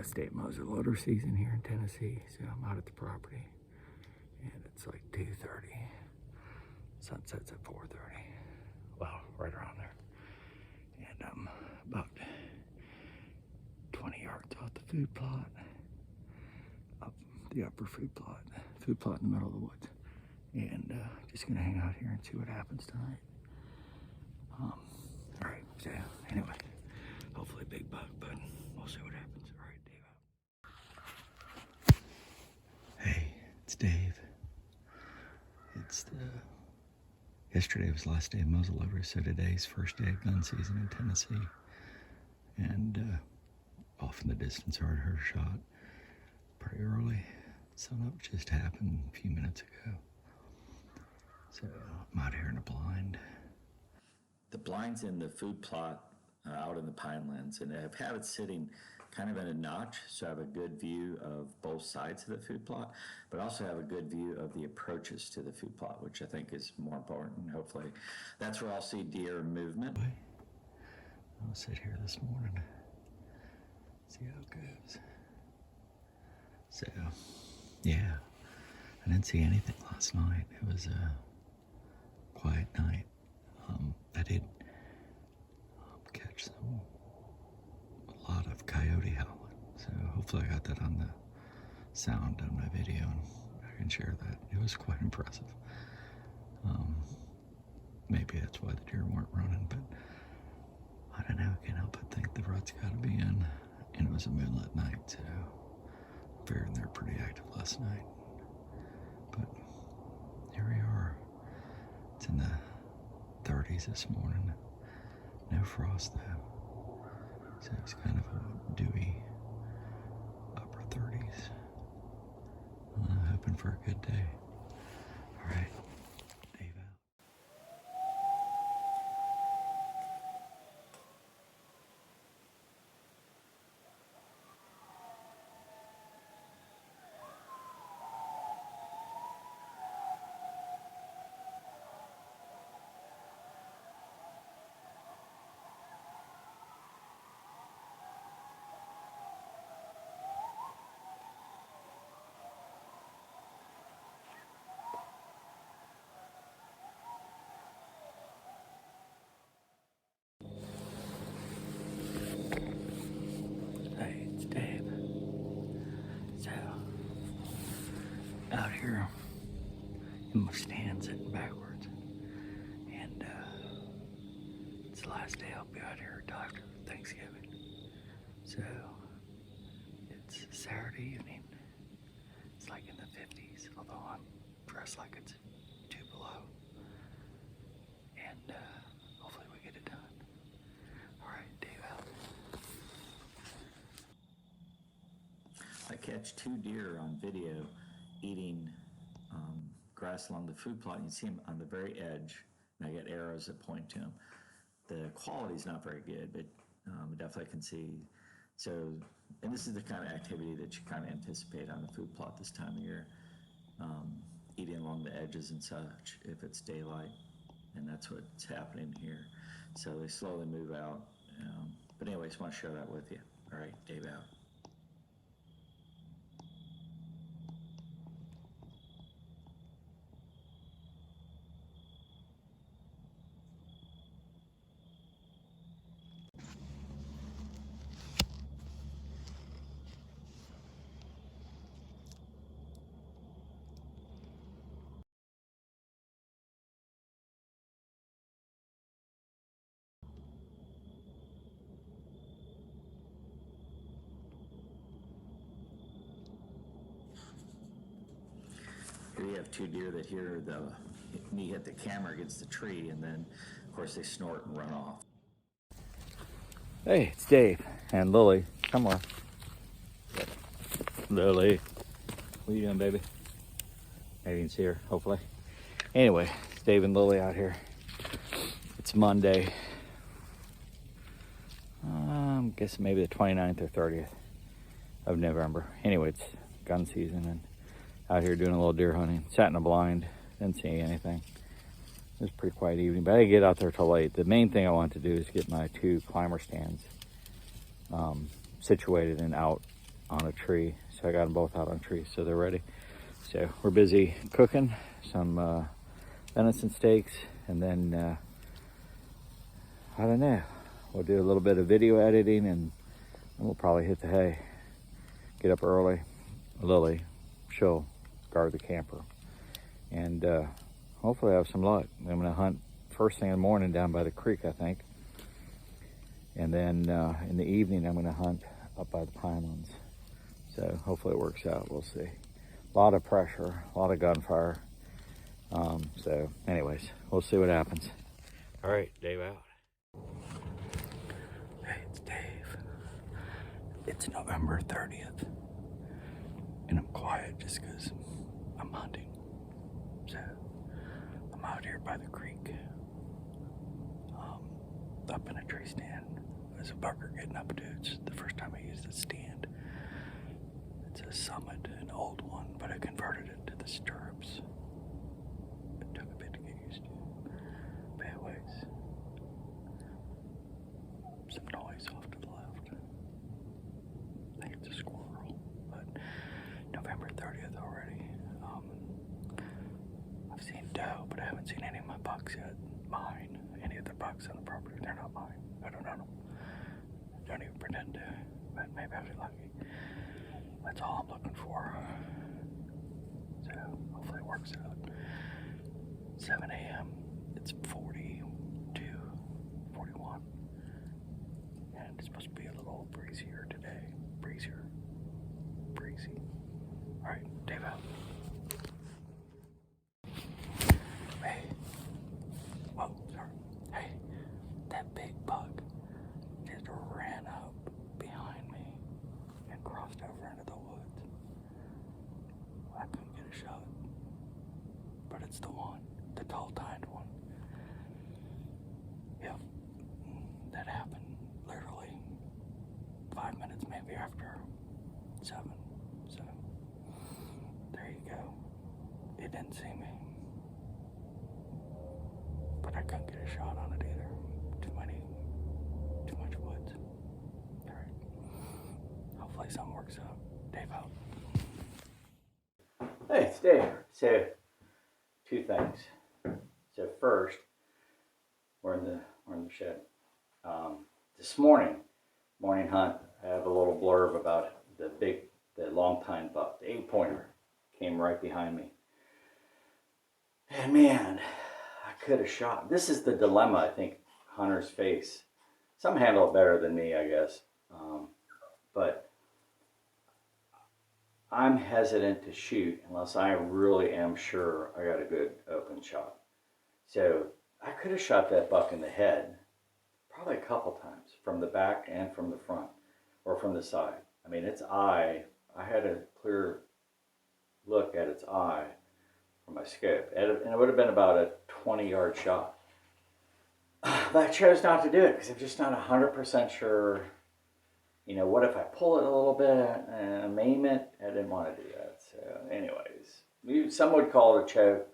last day of muzzleloader season here in Tennessee, so I'm out at the property, and it's like 2:30. Sunset's at 4:30. Well, right around there. And I'm about 20 yards off the food plot, up the upper food plot in the middle of the woods, and just gonna hang out here and see what happens tonight. All right, so anyway, hopefully big buck, but we'll see what happens. All right, Dave out. Hey, it's Dave. Yesterday was the last day of muzzleloader, so today's first day of gun season in Tennessee. And off in the distance, I heard a shot pretty early. Sunup just happened a few minutes ago. So I'm out here in the blind. The blind's in the food plot out in the pinelands, and I've had it sitting kind of in a notch, so I have a good view of both sides of the food plot, but also have a good view of the approaches to the food plot, which I think is more important. Hopefully that's where I'll see deer movement. I'll sit here this morning, see how it goes. So yeah, I didn't see anything last night. It was a quiet night. I did catch a lot of coyote howling, so hopefully I got that on the sound on my video and I can share that. It was quite impressive. Maybe that's why the deer weren't running, but I don't know, I can't help but think the rut's got to be in, and it was a moonlit night, so I'm figuring they're pretty active last night. But here we are. It's in the 30s this morning. No frost though, so it's kind of a dewy upper 30s. Hoping for a good day. All right, Dave out. Hey, it's Dave. So, out here in my stand sitting backwards, and it's the last day I'll be out here until after Thanksgiving. So, it's Saturday evening. It's like in the 50s, although I'm dressed like it's 2 below. And hopefully we get it done. All right, Dave out. I catch 2 deer on video eating grass along the food plot. You can see them on the very edge, and I get arrows that point to them. The quality's not very good, but definitely can see. So, and this is the kind of activity that you kind of anticipate on the food plot this time of year, eating along the edges and such if it's daylight, and that's what's happening here. So they slowly move out. But anyways, want to share that with you. All right, Dave out. Here you have 2 deer that hear me hit the camera against the tree, and then, of course, they snort and run off. Hey, it's Dave and Lillie. Come on. Lillie. What are you doing, baby? Maybe you can see her, hopefully. Anyway, it's Dave and Lillie out here. It's Monday. I'm guessing maybe the 29th or 30th of November. Anyway, it's gun season, and out here doing a little deer hunting. Sat in a blind, didn't see anything. It was a pretty quiet evening, but I didn't get out there till late. The main thing I wanted to do is get my 2 climber stands situated and out on a tree. So I got them both out on trees, so they're ready. So we're busy cooking some venison steaks, and then I don't know, we'll do a little bit of video editing, and we'll probably hit the hay. Get up early. Lily, she'll guard the camper, and hopefully I have some luck. I'm gonna hunt first thing in the morning down by the creek, I think, and then in the evening I'm gonna hunt up by the pinelands. So hopefully it works out. We'll see. A lot of pressure, a lot of gunfire. So anyways, we'll see what happens. All right, Dave out. Hey, it's Dave. It's November 30th. And I'm quiet just because I'm hunting. So I'm out here by the creek, up in a tree stand. There's a bucker getting up to it. It's the first time I used the stand. It's a Summit, an old one, but I converted it to the stirrups. It took a bit to get used to. But anyways, some noise off to the left. I think it's a squirrel, but November 30th already. I've seen doe, but I haven't seen any of my bucks yet. Mine. Any of the bucks on the property, they're not mine. I don't know them. Don't even pretend to, but maybe I'll be lucky. That's all I'm looking for. So hopefully it works out. 7 a.m. It's 42, 41. And it's supposed to be a little breezier today. Breezy. All right, Dave out. Hey. Whoa, sorry. Hey, that big buck just ran up behind me and crossed over into the woods. I couldn't get a shot, but it's the one, the tall tined one. Yep, that happened literally 5 minutes maybe after 7. So there you go. It didn't see me, but I couldn't get a shot on it either. Too much woods. All right. Hopefully something works out. Dave out. Hey, it's Dave. So, 2 things. So first, we're in the shed. This morning hunt, I have a little blurb about the long tine buck, the 8-pointer, came right behind me. And man, I could have shot. This is the dilemma I think hunters face. Some handle it better than me, I guess. But I'm hesitant to shoot unless I really am sure I got a good open shot. So I could have shot that buck in the head probably a couple times, from the back and from the front, or from the side. I mean, its eye, I had a clear look at its eye from my scope, and it would have been about a 20-yard shot. But I chose not to do it because I'm just not 100% sure. You know, what if I pull it a little bit and maim it? I didn't want to do that. So anyways, some would call it a choke.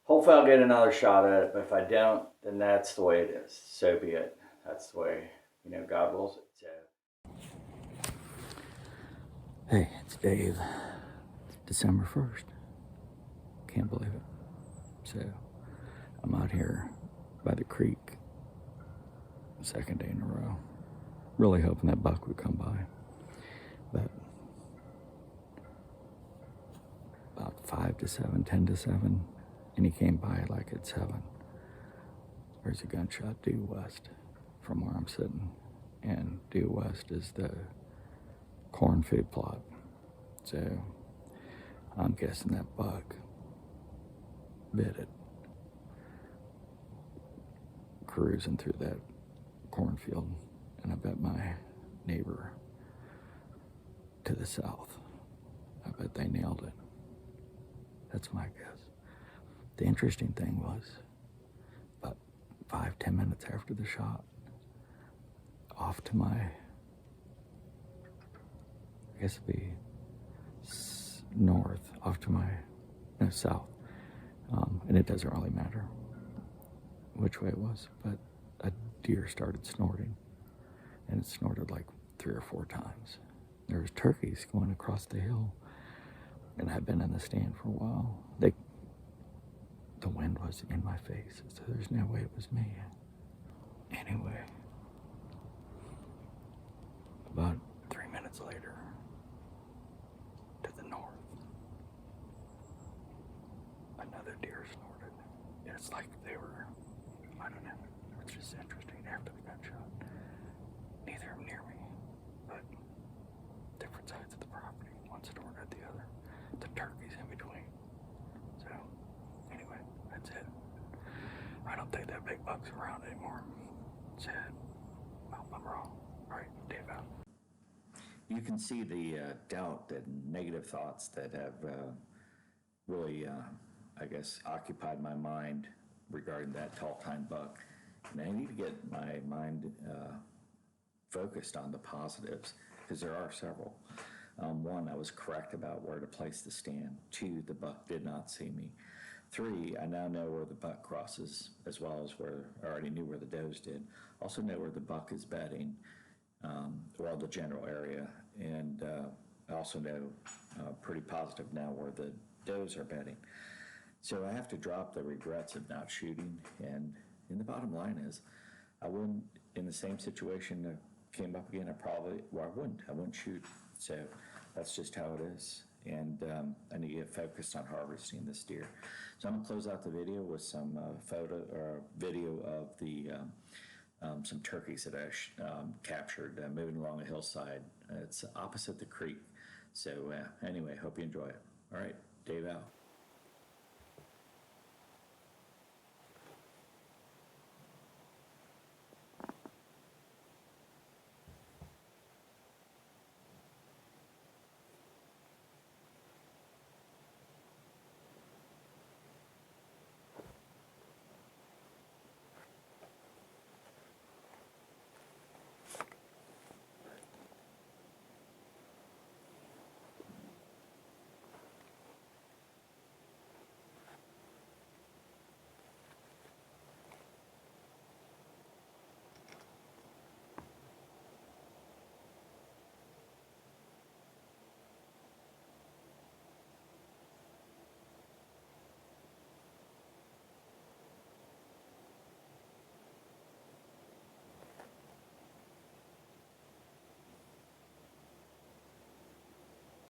Hopefully I'll get another shot at it, but if I don't, then that's the way it is. So be it. That's the way, God wills it. So. Hey, it's Dave. December 1st. Can't believe it. So I'm out here by the creek, 2nd day in a row. Really hoping that buck would come by. But about 5 to 7, 10 to 7, and he came by like at 7. There's a gunshot due west from where I'm sitting. And due west is the corn food plot. So I'm guessing that buck bit it, cruising through that cornfield. And I bet my neighbor to the south, I bet they nailed it. That's my guess. The interesting thing was, about 5-10 minutes after the shot, off to my, I guess it'd be north, south. And it doesn't really matter which way it was, but a deer started snorting. And it snorted like 3 or 4 times. there was turkeys going across the hill, and I've been in the stand for a while. The wind was in my face, so there's no way it was me. Anyway, about 3 minutes later, to the north, another deer snorted. It's like they were, I don't know, it's just interesting after the gunshot. Neither of them near me, but different sides of the property. One snorted at the other. The turkeys in between. So, anyway, that's it. I don't think that big buck's around anymore. Sad. Well, I'm wrong. All right, Dave out. You can see the doubt and negative thoughts that have really, I guess, occupied my mind regarding that tall time buck. And I need to get my mind focused on the positives, because there are several. One, I was correct about where to place the stand. Two, the buck did not see me. Three, I now know where the buck crosses, as well as where I already knew where the does did. Also know where the buck is bedding, well, the general area. And I also know pretty positive now where the does are bedding. So I have to drop the regrets of not shooting. And the bottom line is, I wouldn't, in the same situation that came up again, I wouldn't shoot. So that's just how it is. And I need to get focused on harvesting this deer. So I'm gonna close out the video with some video of the some turkeys that I captured moving along a hillside. It's opposite the creek. So anyway, hope you enjoy it. All right, Dave out.